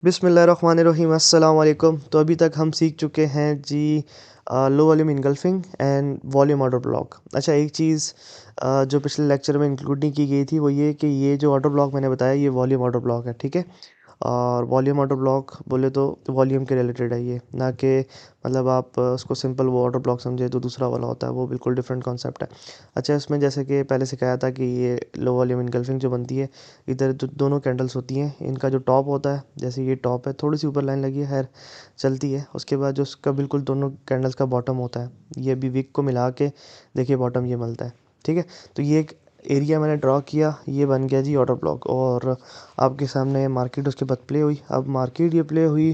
बिस्मिल्लाहिर्रहमानिर्रहीम अस्सलाम वालेकुम। तो अभी तक हम सीख चुके हैं जी low volume engulfing and volume auto block. अच्छा, एक चीज़ जो पिछले लेक्चर में इंक्लूड नहीं की गई थी वो ये कि ये जो ऑटो ब्लॉक मैंने बताया ये वॉल्यूम ऑटो ब्लॉक है, ठीक है। और वॉल्यूम ऑटो ब्लॉक बोले तो वॉल्यूम के रिलेटेड है ये, ना कि मतलब आप उसको सिंपल वो ऑटो ब्लॉक समझे तो दूसरा वाला होता है वो बिल्कुल डिफरेंट कॉन्सेप्ट है। अच्छा, इसमें जैसे कि पहले सिखाया था कि ये लो वॉल्यूम इनगल्फिंग जो बनती है, इधर जो दोनों कैंडल्स होती हैं इनका जो टॉप होता है, जैसे ये टॉप है, थोड़ी सी ऊपर लाइन लगी है, खैर चलती है। उसके बाद जो उसका बिल्कुल दोनों कैंडल्स का बॉटम होता है, ये भी विक को मिला के देखिए बॉटम ये मिलता है, ठीक है। तो ये एक एरिया मैंने ड्रॉ किया, ये बन गया जी ऑटो ब्लॉक। और आपके सामने मार्केट उसके बाद प्ले हुई। अब मार्केट ये प्ले हुई,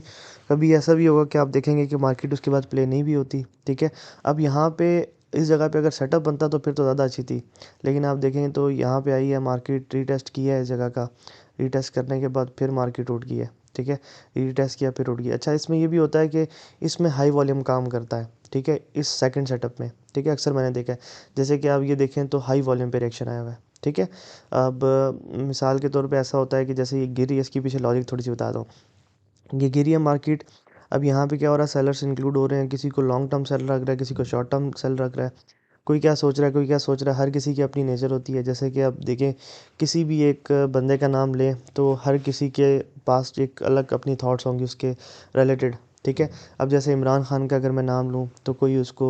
कभी ऐसा भी होगा कि आप देखेंगे कि मार्केट उसके बाद प्ले नहीं भी होती, ठीक है। अब यहाँ पे इस जगह पे अगर सेटअप बनता तो फिर तो ज़्यादा अच्छी थी, लेकिन आप देखेंगे तो यहाँ पे आई है मार्केट, रीटेस्ट किया है इस जगह का, रीटेस्ट करने के बाद फिर मार्केट उठ गई है, ठीक है। रीटेस्ट किया फिर उठ गई। अच्छा, इसमें ये भी होता है कि इसमें हाई वॉल्यूम काम करता है, ठीक है, इस सेकंड सेटअप में, ठीक है, अक्सर मैंने देखा है। जैसे कि आप ये देखें तो हाई वॉल्यूम पे रिएक्शन आया हुआ है, ठीक है। अब मिसाल के तौर पे ऐसा होता है कि जैसे ये गिरी, इसके पीछे लॉजिक थोड़ी सी बता दूँ। ये गिरी है मार्केट। अब यहाँ पे क्या हो रहा है, सेलर्स इंक्लूड हो रहे हैं, किसी को लॉन्ग टर्म सेल रख रहा है, किसी को शॉर्ट टर्म सेल रख रहा है, कोई क्या सोच रहा है, कोई क्या सोच रहा है, हर किसी की अपनी नेचर होती है। जैसे कि आप देखें, किसी भी एक बंदे का नाम लें तो हर किसी के पास एक अलग अपनी थॉट्स होंगी उसके रिलेटेड, ठीक है। अब जैसे इमरान खान का अगर मैं नाम लूँ तो कोई उसको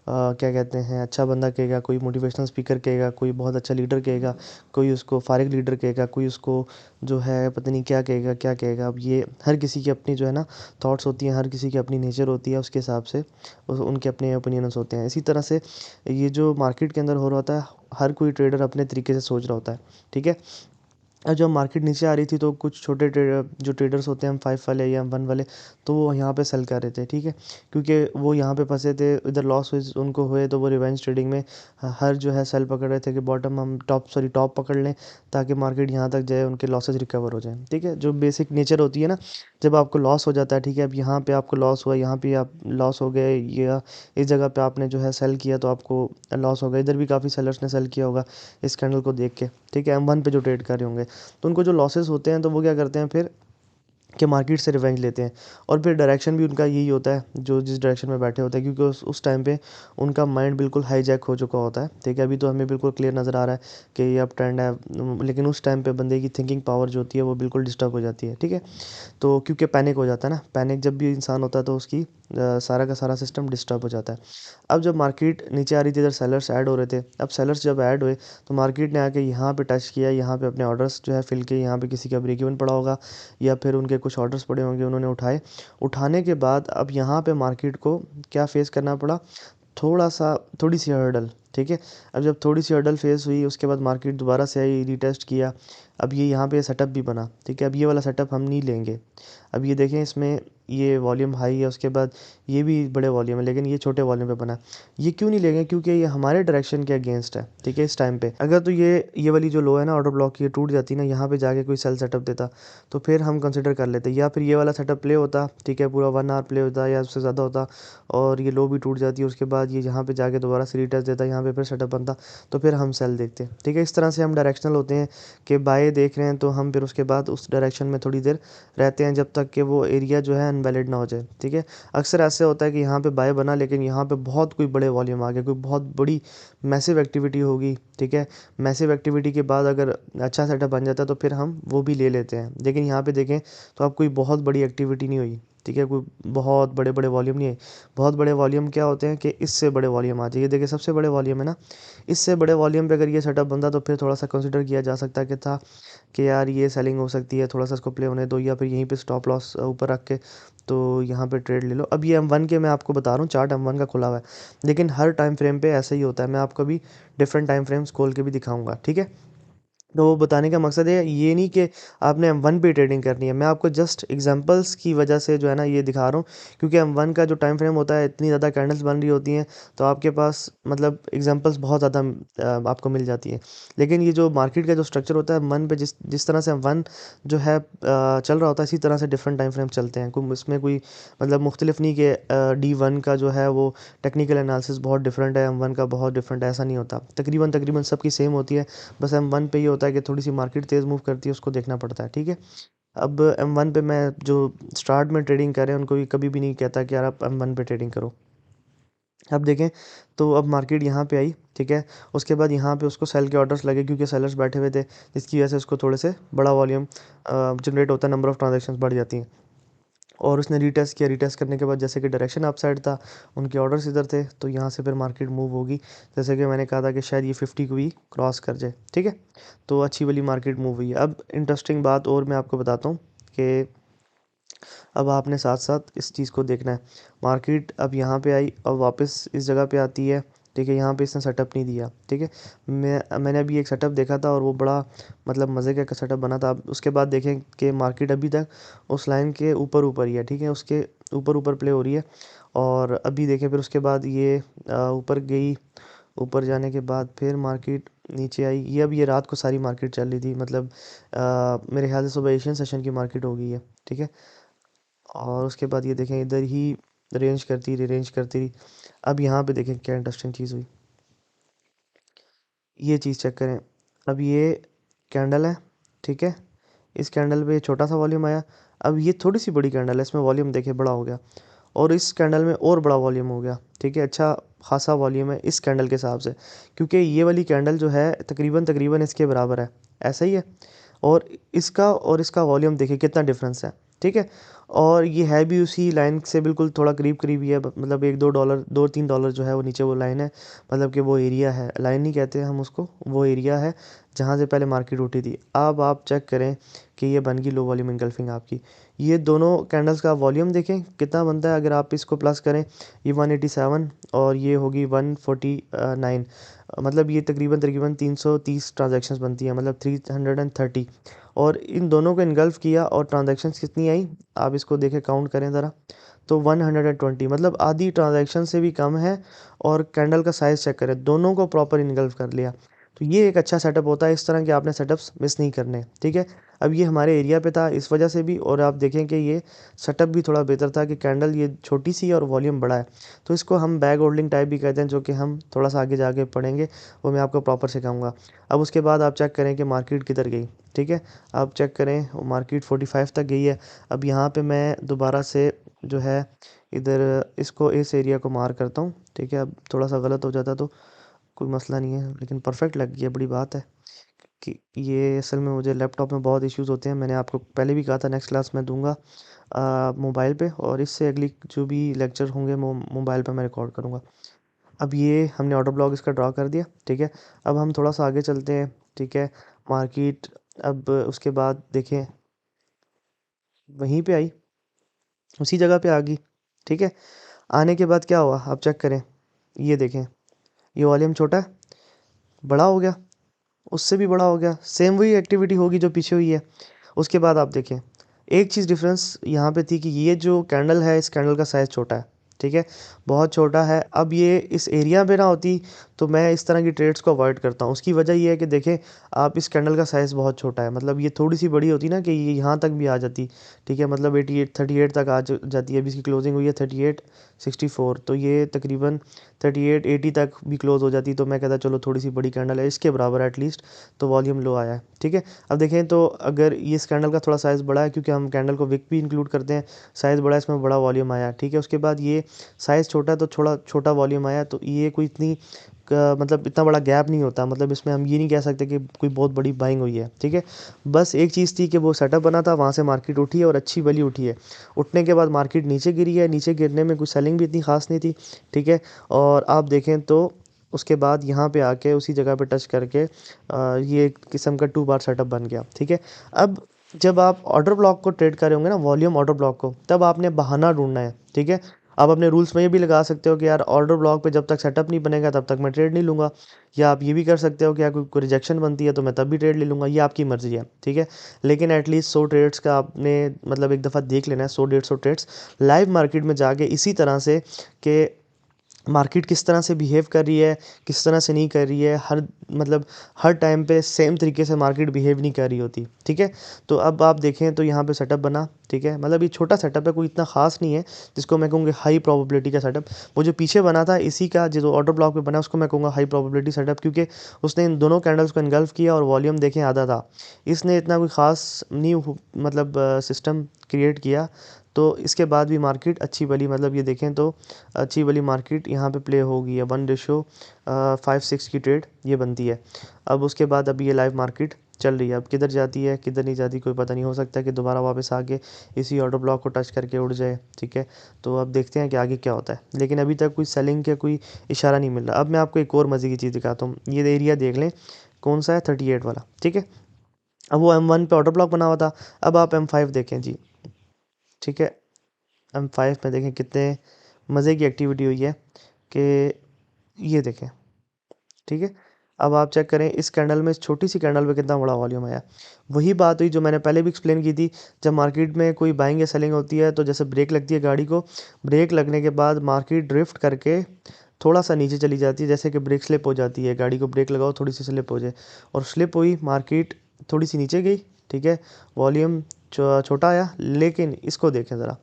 क्या कहते हैं, अच्छा बंदा कहेगा, कोई मोटिवेशनल स्पीकर कहेगा, कोई बहुत अच्छा लीडर कहेगा, कोई उसको फारिग लीडर कहेगा, कोई उसको जो है पता नहीं क्या कहेगा क्या कहेगा। अब ये हर किसी की अपनी जो है ना थॉट्स होती हैं, हर किसी की अपनी नेचर होती है, उसके हिसाब से उनके अपने ओपिनियंस होते हैं। इसी तरह से ये जो मार्केट के अंदर हो रहा होता है, हर कोई ट्रेडर अपने तरीके से सोच रहा होता है, ठीक है। और जब मार्केट नीचे आ रही थी तो कुछ छोटे ट्रेडर, जो ट्रेडर्स होते हैं हम 5 वाले या 1 वाले, तो वो यहाँ पे सेल कर रहे थे, ठीक है। क्योंकि वो यहाँ पे फंसे थे, इधर लॉस हुए उनको हुए, तो वो रिवेंज ट्रेडिंग में हर जो है सेल पकड़ रहे थे कि बॉटम हम टॉप पकड़ लें, ताकि मार्केट यहाँ तक जाए, उनके लॉसेस रिकवर हो जाएं, ठीक है। जो बेसिक नेचर होती है ना, जब आपको लॉस हो जाता है, ठीक है, अब यहाँ पे आपको लॉस हुआ, यहाँ पे आप लॉस हो गए, या इस जगह पे आपने जो है सेल किया तो आपको लॉस हो गया। इधर भी काफ़ी सेलर्स ने सेल किया होगा इस कैंडल को देख के, ठीक है, M1 पे जो ट्रेड कर रहे होंगे। तो उनको जो लॉसेस होते हैं तो वो क्या करते हैं फिर कि मार्केट से रिवेंज लेते हैं। और फिर डायरेक्शन भी उनका यही होता है, जो जिस डायरेक्शन में बैठे होते हैं, क्योंकि उस टाइम पे उनका माइंड बिल्कुल हाईजैक हो चुका होता है, ठीक है। अभी तो हमें बिल्कुल क्लियर नज़र आ रहा है कि ये अब ट्रेंड है, लेकिन उस टाइम पे बंदे की थिंकिंग पावर जो होती है वो बिल्कुल डिस्टर्ब हो जाती है, ठीक है। तो क्योंकि पैनिक हो जाता है ना, पैनिक जब भी इंसान होता है तो उसकी सारा का सारा सिस्टम डिस्टर्ब हो जाता है। अब जब मार्केट नीचे आ रही थी, इधर सेलर्स ऐड हो रहे थे। अब सेलर्स जब ऐड हुए तो मार्केट ने आके यहाँ पे टच किया, यहाँ पे अपने ऑर्डर्स जो है फिल किए, यहाँ पे किसी का ब्रेक इवन पड़ा होगा, या फिर उनके कुछ ऑर्डर्स पड़े होंगे, उन्होंने उठाए। उठाने के बाद अब यहाँ पे मार्केट को क्या फेस करना पड़ा, थोड़ा सा, थोड़ी सी हर्डल, ठीक है। अब जब थोड़ी सी हर्डल फेस हुई, उसके बाद मार्केट दोबारा से आई, रीटेस्ट किया। अब ये यहाँ पे सेटअप भी बना, ठीक है। अब ये वाला सेटअप हम नहीं लेंगे। अब ये देखें, इसमें ये वॉल्यूम हाई है, उसके बाद ये भी बड़े वॉल्यूम है, लेकिन ये छोटे वॉल्यूम पे बना है। ये क्यों नहीं लेंगे, क्योंकि ये हमारे डायरेक्शन के अगेंस्ट है, ठीक है। इस टाइम पे अगर तो ये वाली जो लो है ना ऑटो ब्लॉक, ये टूट जाती ना, यहाँ पे जाके कोई सेल सेटअप देता तो फिर हम कंसिडर कर लेते, या फिर ये वाला सेटअप प्ले होता, ठीक है, पूरा 1 आवर प्ले होता या उससे ज़्यादा होता, और ये लो भी टूट जाती है, उसके बाद ये यहाँ पे जाके दोबारा से रीटेस्ट देता, यहाँ पे फिर सेटअप बनता, तो फिर हम सेल देखते, ठीक है। इस तरह से हम डायरेक्शनल होते हैं कि बाय देख रहे हैं तो हम फिर उसके बाद उस डायरेक्शन में थोड़ी देर रहते हैं, जब तक कि वो एरिया जो है अनवैलिड ना हो जाए, ठीक है। अक्सर ऐसे होता है कि यहाँ पे बाय बना, लेकिन यहाँ पे बहुत कोई बड़े वॉल्यूम आ गया, कोई बहुत बड़ी मैसिव एक्टिविटी होगी, ठीक है। मैसिव एक्टिविटी के बाद अगर अच्छा सेटअप बन जाता है तो फिर हम वो भी ले लेते हैं। लेकिन यहाँ पे देखें तो अब कोई बहुत बड़ी एक्टिविटी नहीं हुई, ठीक है, कोई बहुत बड़े बड़े वॉल्यूम नहीं है। बहुत बड़े वॉल्यूम क्या होते हैं कि इससे बड़े वॉल्यूम आ जाइए, देखिए सबसे बड़े वॉल्यूम है ना, इससे बड़े वॉल्यूम पे अगर ये सेटअप बनता तो फिर थोड़ा सा कंसिडर किया जा सकता है कि था कि यार ये सेलिंग हो सकती है, थोड़ा सा इसको प्ले होने दो, या फिर यहीं पे स्टॉप लॉस ऊपर रख के तो यहाँ पे ट्रेड ले लो। अब ये M1 के मैं आपको बता रहा हूँ, चार्ट M1 का खुला हुआ है, लेकिन हर टाइम फ्रेम पे ऐसा ही होता है। मैं आपको अभी डिफरेंट टाइम फ्रेम्स खोल के भी दिखाऊंगा, ठीक है। तो वो बताने का मकसद है ये नहीं कि आपने M1 पे ट्रेडिंग करनी है, मैं आपको जस्ट एग्जांपल्स की वजह से जो है ना ये दिखा रहा हूँ, क्योंकि M1 का जो टाइम फ्रेम होता है, इतनी ज़्यादा कैंडल्स बन रही होती हैं, तो आपके पास मतलब एग्जांपल्स बहुत ज़्यादा आपको मिल जाती है। लेकिन ये जो मार्केट का जो स्ट्रक्चर होता है M1 पे, जिस जिस तरह से M1 जो है चल रहा होता है, इसी तरह से डिफरेंट टाइम फ्रेम चलते हैं, कोई इसमें कोई मतलब मुख्तलिफ नहीं कि D1 का जो है वो टेक्निकल एनालिसिस बहुत डिफरेंट है, M1 का बहुत डिफरेंट है, ऐसा नहीं होता। तकरीबन तकरीबन सबकी सेम होती है, बस M1 पे ये होता है कि थोड़ी सी मार्केट तेज़ मूव करती है, उसको देखना पड़ता है, ठीक है। अब M1 पे मैं जो स्टार्ट में ट्रेडिंग कर रहे हैं उनको भी कभी भी नहीं कहता कि यार आप M1 पे ट्रेडिंग करो। अब देखें तो अब मार्केट यहाँ पे आई, ठीक है। उसके बाद यहाँ पे उसको सेल के ऑर्डर्स लगे क्योंकि सेलर्स बैठे हुए थे, जिसकी वजह से उसको थोड़े से बड़ा वॉल्यूम जनरेट होता है, नंबर ऑफ़ ट्रांजैक्शंस बढ़ जाती हैं। और उसने रीटेस्ट किया, रीटेस्ट करने के बाद जैसे कि डायरेक्शन अपसाइड था, उनके ऑर्डर्स इधर थे, तो यहाँ से फिर मार्केट मूव होगी। जैसे कि मैंने कहा था कि शायद ये 50 को भी क्रॉस कर जाए, ठीक है। तो अच्छी वाली मार्केट मूव हुई है। अब इंटरेस्टिंग बात और मैं आपको बताता हूँ कि अब आपने साथ साथ इस चीज़ को देखना है। मार्केट अब यहाँ पे आई, अब वापस इस जगह पे आती है, ठीक है। यहाँ पे इसने सेटअप नहीं दिया, ठीक है। मैंने अभी एक सेटअप देखा था और वो बड़ा मतलब मज़े का सेटअप बना था। अब उसके बाद देखें कि मार्केट अभी तक उस लाइन के ऊपर ऊपर ही है, ठीक है। उसके ऊपर ऊपर प्ले हो रही है। और अभी देखें फिर उसके बाद ये ऊपर गई, ऊपर जाने के बाद फिर मार्केट नीचे आई। ये रात को सारी मार्केट चल रही थी, मतलब मेरे ख्याल से सुबह एशियन सेशन की मार्केट हो गई है, ठीक है। और उसके बाद ये देखें इधर ही रेंज करती रही। अब यहाँ पे देखें क्या इंटरेस्टिंग चीज़ हुई, ये चीज़ चेक करें। अब ये कैंडल है, ठीक है। इस कैंडल पे छोटा सा वॉल्यूम आया। अब ये थोड़ी सी बड़ी कैंडल है, इसमें वॉल्यूम देखें बड़ा हो गया। और इस कैंडल में और बड़ा वॉल्यूम हो गया, ठीक है। अच्छा खासा वॉल्यूम है इस कैंडल के हिसाब से, क्योंकि ये वाली कैंडल जो है तकरीबन तकरीबन इसके बराबर है, ऐसा ही है। और इसका वॉल्यूम देखिए कितना डिफरेंस है, ठीक है। और ये है भी उसी लाइन से बिल्कुल थोड़ा करीब करीब ही है, मतलब $1-2 $2-3 जो है वो नीचे वो लाइन है। मतलब कि वो एरिया है, लाइन नहीं कहते हम उसको, वो एरिया है जहाँ से पहले मार्केट उठी थी। अब आप चेक करें कि ये बन गई लो वॉल्यूम इंगल्फिंग आपकी। ये दोनों कैंडल्स का वॉल्यूम देखें कितना बनता है, अगर आप इसको प्लस करें, ये 187 और ये होगी 149। मतलब ये तकरीबन तकरीबन 330 ट्रांजैक्शंस बनती है, मतलब 330। और इन दोनों को इनगल्फ किया और ट्रांजैक्शंस कितनी आई, आप इसको देखें काउंट करें ज़रा, तो 120, मतलब आधी ट्रांजैक्शन से भी कम है। और कैंडल का साइज़ चेक करें, दोनों को प्रॉपर इनगल्फ कर लिया। तो ये एक अच्छा सेटअप होता है, इस तरह के आपने सेटअप्स मिस नहीं करने, ठीक है। अब ये हमारे एरिया पे था इस वजह से भी, और आप देखें कि ये सेटअप भी थोड़ा बेहतर था कि कैंडल ये छोटी सी है और वॉल्यूम बड़ा है। तो इसको हम बैग होल्डिंग टाइप भी कहते हैं, जो कि हम थोड़ा सा आगे जाके पढ़ेंगे, वो मैं आपको प्रॉपर सिखाऊंगा। अब उसके बाद आप चेक करें कि मार्केट किधर गई, ठीक है। आप चेक करें मार्केट 45 तक गई है। अब यहाँ पे मैं दोबारा से जो है इधर इसको इस एरिया को मार करता हूँ, ठीक है। अब थोड़ा सा गलत हो जाता तो कोई मसला नहीं है, लेकिन परफेक्ट लग गया, बड़ी बात है। कि ये असल में मुझे लैपटॉप में बहुत इश्यूज़ होते हैं, मैंने आपको पहले भी कहा था नेक्स्ट क्लास में दूंगा मोबाइल पे, और इससे अगली जो भी लेक्चर होंगे मोबाइल पे मैं रिकॉर्ड करूँगा। अब ये हमने ऑटो ब्लॉक इसका ड्रा कर दिया, ठीक है। अब हम थोड़ा सा आगे चलते हैं, ठीक है। मार्केट अब उसके बाद देखें वहीं पे आई, उसी जगह पे आ गई, ठीक है। आने के बाद क्या हुआ आप चेक करें, ये देखें, ये वॉल्यूम छोटा है, बड़ा हो गया, उससे भी बड़ा हो गया, सेम वही एक्टिविटी होगी जो पीछे हुई है। उसके बाद आप देखें एक चीज़ डिफरेंस यहाँ पे थी कि ये जो कैंडल है इस कैंडल का साइज़ छोटा है, ठीक है, बहुत छोटा है। अब ये इस एरिया पे ना होती तो मैं इस तरह की ट्रेड्स को अवॉइड करता हूँ। उसकी वजह ये है कि देखें आप इस कैंडल का साइज़ बहुत छोटा है, मतलब ये थोड़ी सी बड़ी होती ना कि ये यहाँ तक भी आ जाती, ठीक है। मतलब 88 38 तक जाती है। अभी इसकी क्लोजिंग हुई है 38 64, तो ये तकरीबन 38 80 तक भी क्लोज हो जाती, तो मैं कहता चलो थोड़ी सी बड़ी कैंडल है इसके बराबर एटलीस्ट, तो वॉल्यूम लो आया है, ठीक है। अब देखें तो अगर ये इस कैंडल का थोड़ा साइज़ बड़ा है, क्योंकि हम कैंडल को विक भी इंक्लूड करते हैं, साइज़ बड़ा है इसमें बड़ा वॉल्यूम आया, ठीक है। उसके बाद ये साइज़ छोटा है तो थोड़ा छोटा वॉल्यूम आया, तो ये कोई इतनी मतलब इतना बड़ा गैप नहीं होता, मतलब इसमें हम ये नहीं कह सकते कि कोई बहुत बड़ी बाइंग हुई है, ठीक है। बस एक चीज़ थी कि वो सेटअप बना था, वहाँ से मार्केट उठी है और अच्छी वाली उठी है। उठने के बाद मार्केट नीचे गिरी है, नीचे गिरने में कुछ सेलिंग भी इतनी खास नहीं थी, ठीक है। और आप देखें तो उसके बाद यहाँ पे आके उसी जगह पे टच करके ये एक किस्म का 2 बार सेटअप बन गया, ठीक है। अब जब आप ऑर्डर ब्लॉक को ट्रेड कर रहे होंगे ना, वॉल्यूम ऑर्डर ब्लॉक को, तब आपने बहाना ढूंढना है, ठीक है। आप अपने रूल्स में ये भी लगा सकते हो कि यार ऑर्डर ब्लॉक पे जब तक सेटअप नहीं बनेगा तब तक मैं ट्रेड नहीं लूँगा। या आप ये भी कर सकते हो कि यार कोई रिजेक्शन बनती है तो मैं तब भी ट्रेड ले लूँगा, ये आपकी मर्ज़ी है, ठीक है। लेकिन एटलीस्ट 100 ट्रेड्स का आपने मतलब एक दफ़ा देख लेना है, 100 150 ट्रेड्स लाइव मार्केट में जाके इसी तरह से कि मार्केट किस तरह से बिहेव कर रही है, किस तरह से नहीं कर रही है, मतलब हर टाइम पे सेम तरीके से मार्केट बिहेव नहीं कर रही होती, ठीक है। तो अब आप देखें तो यहाँ पे सेटअप बना, ठीक है, मतलब ये छोटा सेटअप है, कोई इतना खास नहीं है जिसको मैं कहूँगा हाई प्रोबेबिलिटी का सेटअप। वो जो पीछे बना था इसी का जो ऑर्डर ब्लॉक पे बना उसको मैं कहूँगा हाई प्रोबेबिलिटी सेटअप, क्योंकि उसने इन दोनों कैंडल्स को इनगल्फ किया और वॉल्यूम देखें आधा था। इसने इतना कोई ख़ास नहीं मतलब सिस्टम क्रिएट किया। तो इसके बाद भी मार्केट अच्छी भली, मतलब ये देखें तो अच्छी वाली मार्केट यहाँ पे प्ले होगी है 1:5-6 की ट्रेड ये बनती है। अब उसके बाद अभी ये लाइव मार्केट चल रही है, अब किधर जाती है किधर नहीं जाती कोई पता नहीं, हो सकता है कि दोबारा वापस आके इसी ऑर्डर ब्लॉक को टच करके उड़ जाए, ठीक है। तो अब देखते हैं कि आगे क्या होता है, लेकिन अभी तक कोई सेलिंग का कोई इशारा नहीं मिल रहा। अब मैं आपको एक और मज़े की चीज़ दिखाता हूँ, ये एरिया देख लें कौन सा है, 38 वाला, ठीक है। अब वो M1 पे ऑर्डर ब्लॉक बना हुआ था, अब आप M5 देखें जी, ठीक है। M5 में देखें कितने मज़े की एक्टिविटी हुई है कि ये देखें, ठीक है। अब आप चेक करें इस कैंडल में, इस छोटी सी कैंडल में कितना बड़ा वॉल्यूम आया। वही बात हुई जो मैंने पहले भी एक्सप्लेन की थी, जब मार्केट में कोई बाइंग या सेलिंग होती है तो जैसे ब्रेक लगती है गाड़ी को, ब्रेक लगने के बाद मार्केट ड्रिफ्ट करके थोड़ा सा नीचे चली जाती है, जैसे कि ब्रेक स्लिप हो जाती है, गाड़ी को ब्रेक लगाओ थोड़ी सी स्लिप हो जाए, और स्लिप हुई मार्केट थोड़ी सी नीचे गई, ठीक है। वॉल्यूम छोटा आया, लेकिन इसको देखें ज़रा,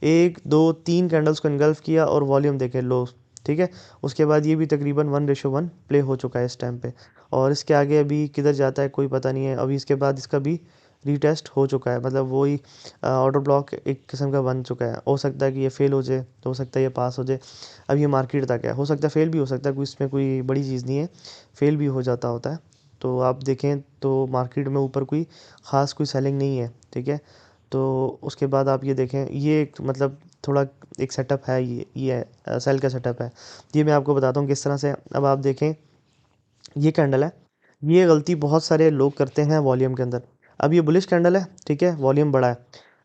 एक दो तीन कैंडल्स को इनगल्फ किया और वॉल्यूम देखें लो, ठीक है। उसके बाद ये भी तकरीबन 1:1 प्ले हो चुका है इस टाइम पे, और इसके आगे अभी किधर जाता है कोई पता नहीं है। अभी इसके बाद इसका भी रीटेस्ट हो चुका है, मतलब वही ऑर्डर ब्लॉक एक किस्म का बन चुका है। हो सकता है कि ये फेल हो जाए, तो हो सकता है ये पास हो जाए। अब ये मार्केट तक है, हो सकता है फेल भी हो सकता है, कोई इसमें कोई बड़ी चीज़ नहीं है, फेल भी हो जाता होता है। तो आप देखें तो मार्केट में ऊपर कोई ख़ास कोई सेलिंग नहीं है, ठीक है। तो उसके बाद आप ये देखें, ये एक मतलब थोड़ा एक सेटअप है, ये सेल का सेटअप है। ये मैं आपको बताता हूँ किस तरह से। अब आप देखें ये कैंडल है, ये गलती बहुत सारे लोग करते हैं वॉल्यूम के अंदर। अब ये बुलिश कैंडल है, ठीक है, वॉल्यूम बड़ा है।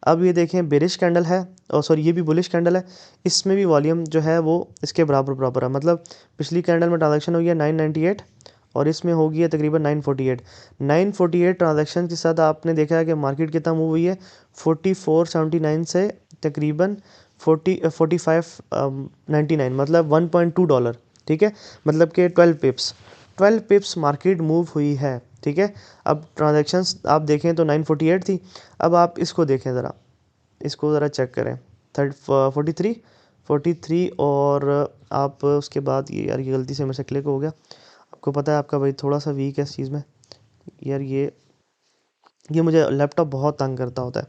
अब ये देखें बेरिश कैंडल है, और सॉरी ये भी बुलिश कैंडल है, इसमें भी वॉल्यूम जो है वो इसके बराबर बराबर है। मतलब पिछली कैंडल में ट्रांजैक्शन हुई है 998, और इसमें होगी है तकरीबन 948। 948 ट्रांजैक्शन के साथ आपने देखा है कि मार्केट कितना मूव हुई है, 4479 से तकरीबन 4599, मतलब $1.2, ठीक है। मतलब कि 12 पिप्स मार्केट मूव हुई है, ठीक है। अब ट्रांजैक्शंस आप देखें तो 948 थी। अब आप इसको देखें ज़रा, इसको ज़रा चेक करें, 43 और आप उसके बाद ये यार ये गलती से मेरे से क्लिक हो गया। आपको पता है आपका भाई थोड़ा सा वीक है इस चीज़ में यार, ये मुझे लैपटॉप बहुत तंग करता होता है।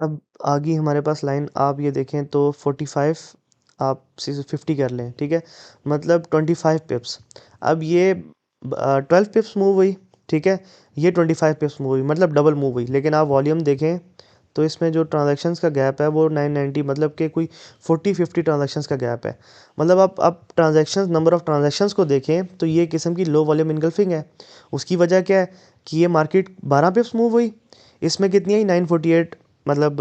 अब आ गई हमारे पास लाइन, आप ये देखें तो 45 आप 50 कर लें, ठीक है, मतलब 25 पिप्स। अब ये 12 पिप्स मूव हुई, ठीक है, ये 25 पिप्स मूव हुई, मतलब डबल मूव हुई। लेकिन आप वॉल्यूम देखें तो इसमें जो ट्रांजैक्शंस का गैप है वो 990, मतलब कि कोई 40-50 ट्रांजैक्शंस का गैप है। मतलब आप ट्रांजैक्शंस, नंबर ऑफ ट्रांजैक्शंस को देखें तो ये किस्म की लो वॉल्यूम इनगल्फिंग है। उसकी वजह क्या है कि ये मार्केट 12 पिप्स मूव हुई, इसमें कितनी आई 948, मतलब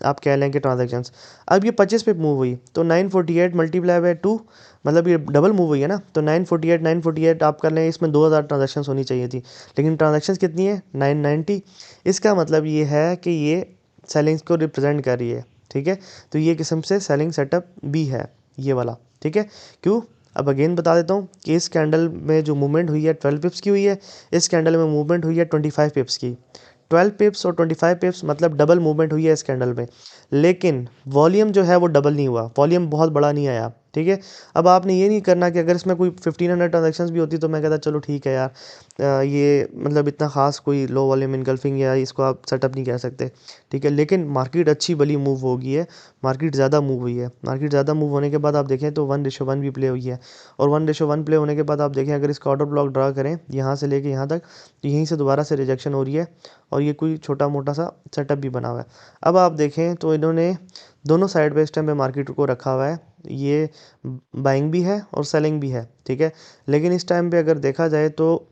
आप कह लें कि ट्रांजैक्शंस। अब ये 25 पे मूव हुई तो 948 मल्टीप्लाई बाय 2, मतलब ये डबल मूव हुई है ना, तो 948 आप कर लें, इसमें 2000 ट्रांजैक्शंस होनी चाहिए थी, लेकिन ट्रांजैक्शंस कितनी है 990। इसका मतलब ये है कि ये सेलिंग्स को रिप्रेजेंट कर रही है, ठीक है। तो ये किस्म से सेलिंग सेटअप भी है ये वाला, ठीक है। क्यों, अब अगेन बता देता हूँ कि इस कैंडल में जो मूवमेंट हुई है 12 पिप्स की हुई है, इस कैंडल में मूवमेंट हुई है 25 पिप्स की। 12 पिप्स और 25 पिप्स मतलब डबल मूवमेंट हुई है इस कैंडल में, लेकिन वॉल्यूम जो है वो डबल नहीं हुआ, वॉल्यूम बहुत बड़ा नहीं आया, ठीक है। अब आपने ये नहीं करना कि अगर इसमें कोई 1500 ट्रांजेक्शन्स भी होती तो मैं कहता चलो ठीक है यार, ये मतलब इतना ख़ास कोई लो वॉल्यूम इनगल्फिंग या इसको आप सेटअप नहीं कह सकते, ठीक है। लेकिन मार्केट अच्छी भली मूव हो गई है, मार्केट ज़्यादा मूव हुई है। मार्केट ज़्यादा मूव होने के बाद आप देखें तो 1:1 भी प्ले हुई है, और 1:1 प्ले होने के बाद आप देखें अगर इसका ऑर्डर ब्लॉक ड्रा करें यहाँ से लेके यहाँ तक, तो यहीं से दोबारा से रिजेक्शन हो रही है, और ये कोई छोटा मोटा सा सेटअप भी बना हुआ है। अब आप देखें तो इन्होंने दोनों साइड पे इस टाइम पे मार्केट को रखा हुआ है, ये बाइंग भी है और सेलिंग भी है, ठीक है। लेकिन इस टाइम पे अगर देखा जाए तो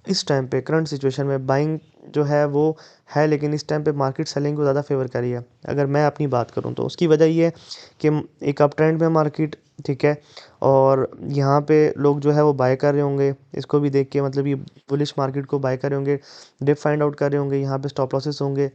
इस टाइम पे करंट सिचुएशन में बाइंग जो है वो है, लेकिन इस टाइम पे मार्केट सेलिंग को ज़्यादा फेवर कर रही है। अगर मैं अपनी बात करूँ तो उसकी वजह ये है कि एक अप ट्रेंड में मार्केट, ठीक है, और यहाँ पे लोग जो है वो बाय कर रहे होंगे इसको भी देख के, मतलब ये बुलिश मार्केट को बाय कर रहे होंगे, डिप फाइंड आउट कर रहे होंगे, यहाँ पे स्टॉप लॉसेस होंगे,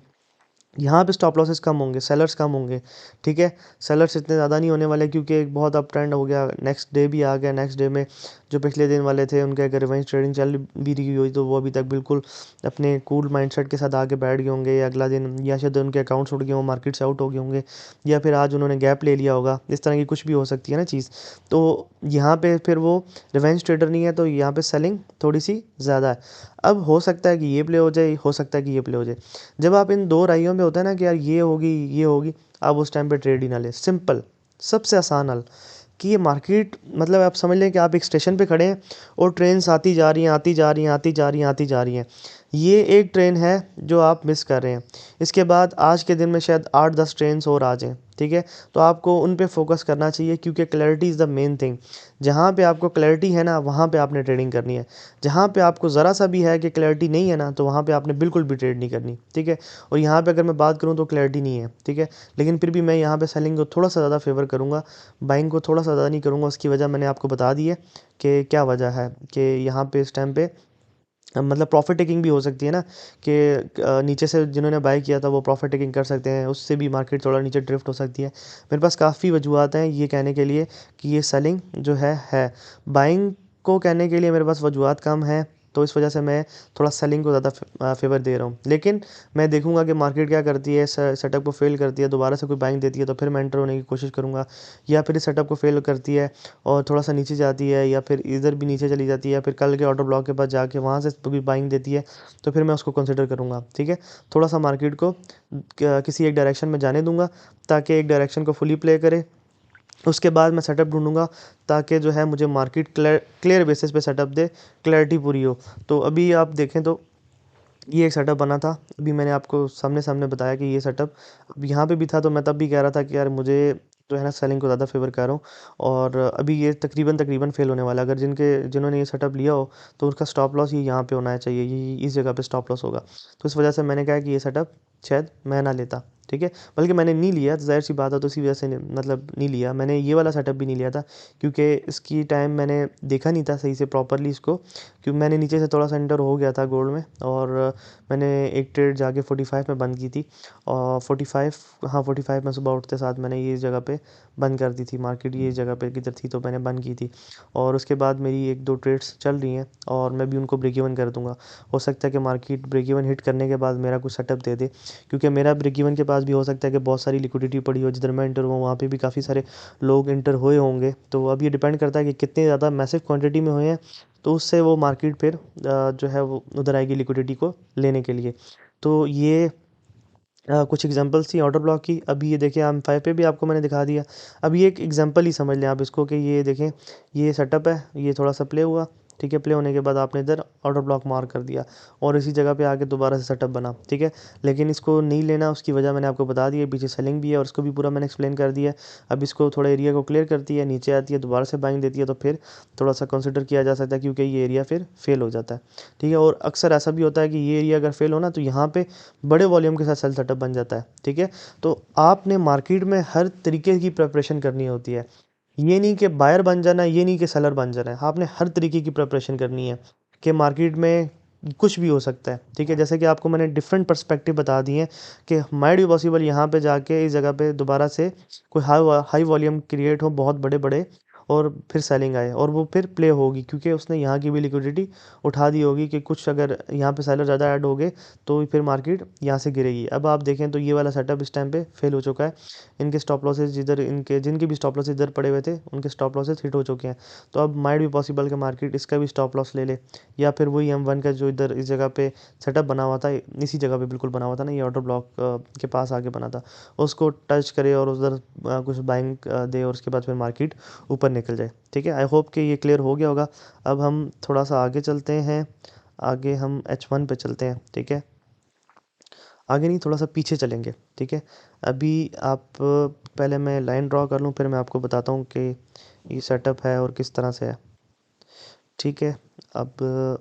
यहाँ पे स्टॉप लॉसेस कम होंगे, सेलर्स कम होंगे, ठीक है। सेलर्स इतने ज़्यादा नहीं होने वाले क्योंकि एक बहुत अप ट्रेंड हो गया, नेक्स्ट डे भी आ गया। नेक्स्ट डे में जो पिछले दिन वाले थे उनके अगर रिवेंज ट्रेडिंग चल भी रही हुई तो वो अभी तक बिल्कुल अपने कूल माइंडसेट के साथ आके बैठ गए होंगे, या अगला दिन या शायद उनके अकाउंट्स उड़ गए हों, मार्केट से आउट हो गए होंगे, या फिर आज उन्होंने गैप ले लिया होगा। इस तरह की कुछ भी हो सकती है ना चीज़। तो यहाँ पे फिर वो रिवेंज ट्रेडर नहीं है, तो यहाँ पे सेलिंग थोड़ी सी ज़्यादा है। अब हो सकता है कि ये प्ले हो जाए, हो सकता है कि ये प्ले हो जाए। जब आप इन दो राइयों में होता है ना कि यार ये होगी ये होगी, आप उस टाइम पे ट्रेड ही ना ले। सिंपल, सबसे आसान हल कि ये मार्केट, मतलब आप समझ लें कि आप एक स्टेशन पे खड़े हैं और ट्रेन्स आती जा रही हैं, आती जा रही हैं, आती जा रही हैं, आती जा रही हैं। ये एक ट्रेन है जो आप मिस कर रहे हैं। इसके बाद आज के दिन में शायद 8-10 ट्रेन्स और आ जाएँ, ठीक है? तो आपको उन पे फ़ोकस करना चाहिए क्योंकि clarity is the main thing. जहाँ पे आपको क्लैरिटी है ना, वहाँ पे आपने ट्रेडिंग करनी है। जहाँ पे आपको ज़रा सा भी है कि क्लैरिटी नहीं है ना, तो वहाँ पे आपने बिल्कुल भी ट्रेड नहीं करनी, ठीक है? और यहाँ पे अगर मैं बात करूँ तो क्लैरिटी नहीं है, ठीक है? लेकिन फिर भी मैं यहाँ पे सेलिंग को थोड़ा-सा ज़्यादा फ़ेवर करूँगा, बाइंग को थोड़ा-सा ज़्यादा नहीं करूँगा। उसकी वजह मैंने आपको बता दी है कि क्या वजह है कि यहाँ पे इस टाइम पे मतलब प्रॉफ़िट टेकिंग भी हो सकती है ना कि नीचे से जिन्होंने बाय किया था वो प्रॉफ़िट टेकिंग कर सकते हैं, उससे भी मार्केट थोड़ा नीचे ड्रिफ्ट हो सकती है। मेरे पास काफ़ी वजूहत हैं ये कहने के लिए कि ये सेलिंग जो है। बाइंग को कहने के लिए मेरे पास वजूहत कम हैं, तो इस वजह से मैं थोड़ा सेलिंग को ज़्यादा फ़ेवर दे रहा हूँ। लेकिन मैं देखूँगा कि मार्केट क्या करती है, सेटअप को फ़ेल करती है, दोबारा से कोई बाइंग देती है तो फिर मैं एंटर होने की कोशिश करूँगा, या फिर इस सेटअप को फ़ेल करती है और थोड़ा-सा नीचे जाती है, या फिर इधर भी नीचे चली जाती है, या फिर कल के ऑर्डर ब्लॉक के पास जाके वहाँ से भी बाइंग देती है, तो फिर मैं उसको कंसिडर करूँगा, ठीक है? थोड़ा-सा मार्केट को किसी एक डायरेक्शन में जाने दूँगा ताकि एक डायरेक्शन को फुली प्ले करे। उसके बाद मैं सेटअप ढूँढूँगा ताकि जो है मुझे मार्केट क्लियर बेसिस पे सेटअप दे, क्लैरिटी पूरी हो। तो अभी आप देखें तो ये एक सेटअप बना था। अभी मैंने आपको सामने-सामने बताया कि ये सेटअप अब यहाँ पे भी था, तो मैं तब भी कह रहा था कि यार मुझे जो है ना सेलिंग को ज़्यादा फ़ेवर कर रहा हूँ, और अभी ये तकरीबन फ़ेल होने वाला है। अगर जिन्होंने ये सेटअप लिया हो तो उसका स्टॉप लॉस ये यहाँ पे होना चाहिए, ये इस जगह पे स्टॉप लॉस होगा। तो इस वजह से मैंने कहा कि ये सेटअप शायद मैं ना लेता, ठीक है? बल्कि मैंने नहीं लिया, तो ज़ाहिर-सी बात है, तो इसी वजह से मतलब नहीं लिया। मैंने ये वाला सेटअप भी नहीं लिया था क्योंकि इसकी टाइम मैंने देखा नहीं था सही से प्रॉपर्ली इसको, क्योंकि मैंने नीचे से थोड़ा-सा एंटर हो गया था गोल्ड में, और मैंने एक ट्रेड जाके 45 में बंद की थी, और 45, हाँ 45 में सुबह उठते साथ मैंने ये जगह पे बंद कर दी थी मार्केट, ये जगह पे किधर थी तो मैंने बंद की थी। और उसके बाद मेरी 1-2 ट्रेड्स चल रही हैं और मैं भी उनको ब्रेक इवन कर दूँगा। हो सकता है कि मार्केट ब्रेक इवन हिट करने के बाद मेरा कुछ सेटअप दे दे, क्योंकि मेरा ब्रेक इवन के पास भी हो सकता है कि बहुत सारी लिक्विडिटी पड़ी हो, जिधर मैं एंटर हुआ वहाँ पे भी काफ़ी सारे लोग एंटर हुए होंगे। तो अब ये डिपेंड करता है कि कितने ज़्यादा मैसिव क्वांटिटी में हुए हैं, तो उससे वो मार्केट फिर जो है वो उधर आएगी लिक्विडिटी को लेने के लिए। तो ये कुछ एग्जांपल्स थी ऑर्डर ब्लॉक की। अभी ये देखिए आर्म 5 पे भी आपको मैंने दिखा दिया। अब ये एक एग्जांपल ही समझ लें आप इसको कि ये देखें, ये सेटअप है, ये थोड़ा-सा प्ले हुआ, ठीक है? प्ले होने के बाद आपने इधर ऑर्डर ब्लॉक मार्क कर दिया और इसी जगह पे आके दोबारा से सेटअप बना, ठीक है? लेकिन इसको नहीं लेना, उसकी वजह मैंने आपको बता दी है, पीछे सेलिंग भी है और उसको भी पूरा मैंने एक्सप्लेन कर दिया है। अब इसको थोड़ा एरिया को क्लियर करती है, नीचे आती है, दोबारा से बाइंग देती है, तो फिर थोड़ा-सा कंसिडर किया जा सकता है क्योंकि ये एरिया फिर फेल हो जाता है, ठीक है? और अक्सर ऐसा भी होता है कि ये एरिया अगर फेल हो ना, तो यहाँ पे बड़े वॉल्यूम के साथ सेल सेटअप बन जाता है, ठीक है? तो आपने मार्केट में हर तरीके की प्रिपरेशन करनी होती है। ये नहीं कि बायर बन जाना है, ये नहीं कि सेलर बन जाना है। आपने हर तरीके की प्रिपरेशन करनी है कि मार्केट में कुछ भी हो सकता है, ठीक है? जैसे कि आपको मैंने डिफरेंट पर्सपेक्टिव बता दिए हैं कि माइट बी पॉसिबल यहाँ पे जाके इस जगह पे दोबारा से कोई हाई वॉल्यूम क्रिएट हो बहुत बड़े-बड़े, और फिर सेलिंग आए और वो फिर प्ले होगी क्योंकि उसने यहाँ की भी लिक्विडिटी उठा दी होगी कि कुछ अगर यहाँ पे सेलर ज़्यादा ऐड हो गए तो फिर मार्केट यहाँ से गिरेगी। अब आप देखें तो ये वाला सेटअप इस टाइम पे फेल हो चुका है। इनके स्टॉप लॉसेस जिधर इनके जिनके भी स्टॉप लॉसेस इधर पड़े हुए थे उनके स्टॉप लॉसेस हिट हो चुके हैं। तो अब माइट भी पॉसिबल कि मार्केट इसका भी स्टॉप लॉस ले ले, या फिर वही M1 का जो इधर इस जगह पे सेटअप बना हुआ था, इसी जगह पे बिल्कुल बना हुआ था ना, ये ऑर्डर ब्लॉक के पास आके बना था, उसको टच करे और उधर कुछ बाइंग दे और उसके बाद फिर मार्केट ऊपर निकल जाए, ठीक है? आई होप कि ये क्लियर हो गया होगा। अब हम थोड़ा सा आगे चलते हैं, आगे हम H1 पे चलते हैं, ठीक है? आगे नहीं, थोड़ा सा पीछे चलेंगे, ठीक है? अभी आप पहले मैं लाइन ड्रॉ कर लूँ, फिर मैं आपको बताता हूँ कि ये सेटअप है और किस तरह से है, ठीक है? अब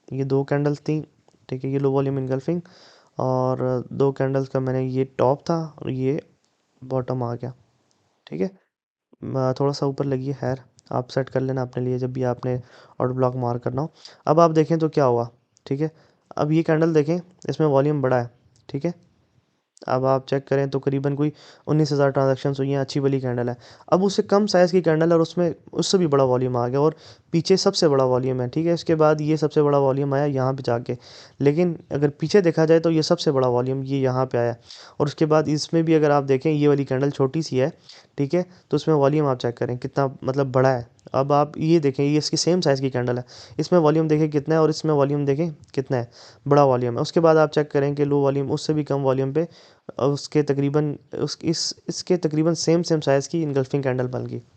ये दो कैंडल्स थी, ठीक है? ये लो वॉल्यूम इनगल्फिंग, और दो कैंडल्स का मैंने ये टॉप था और ये बॉटम आ गया, ठीक है? थोड़ा सा ऊपर लगी है, खैर आप सेट कर लेना अपने लिए जब भी आपने ऑर्डर ब्लॉक मार्क करना हो। अब आप देखें तो क्या हुआ, ठीक है? अब ये कैंडल देखें, इसमें वॉल्यूम बड़ा है, ठीक है? अब आप चेक करें तो करीबन कोई 19,000 ट्रांजैक्शंस हुई हैं, अच्छी वाली कैंडल है। अब उससे कम साइज़ की कैंडल है और उसमें उससे भी बड़ा वॉल्यूम आ गया और पीछे सबसे बड़ा वॉल्यूम है, ठीक है? इसके बाद ये सबसे बड़ा वॉल्यूम आया यहाँ पे जाके। लेकिन अगर पीछे देखा जाए तो ये सबसे बड़ा वॉल्यूम ये यहाँ पे आया और उसके बाद इसमें भी अगर आप देखें ये वाली कैंडल छोटी-सी है, ठीक है? तो उसमें वॉल्यूम आप चेक करें कितना मतलब बड़ा है। अब आप ये देखें ये इसकी सेम साइज़ की कैंडल है। इसमें वॉल्यूम देखें कितना है और इसमें वॉल्यूम देखें कितना है, बड़ा वॉल्यूम है। उसके बाद आप चेक करें कि लो वॉल्यूम उससे भी कम वॉल्यूम पे उसके तकरीबन इसके तकरीबन सेम साइज़ की इनगल्फिंग कैंडल बन गई।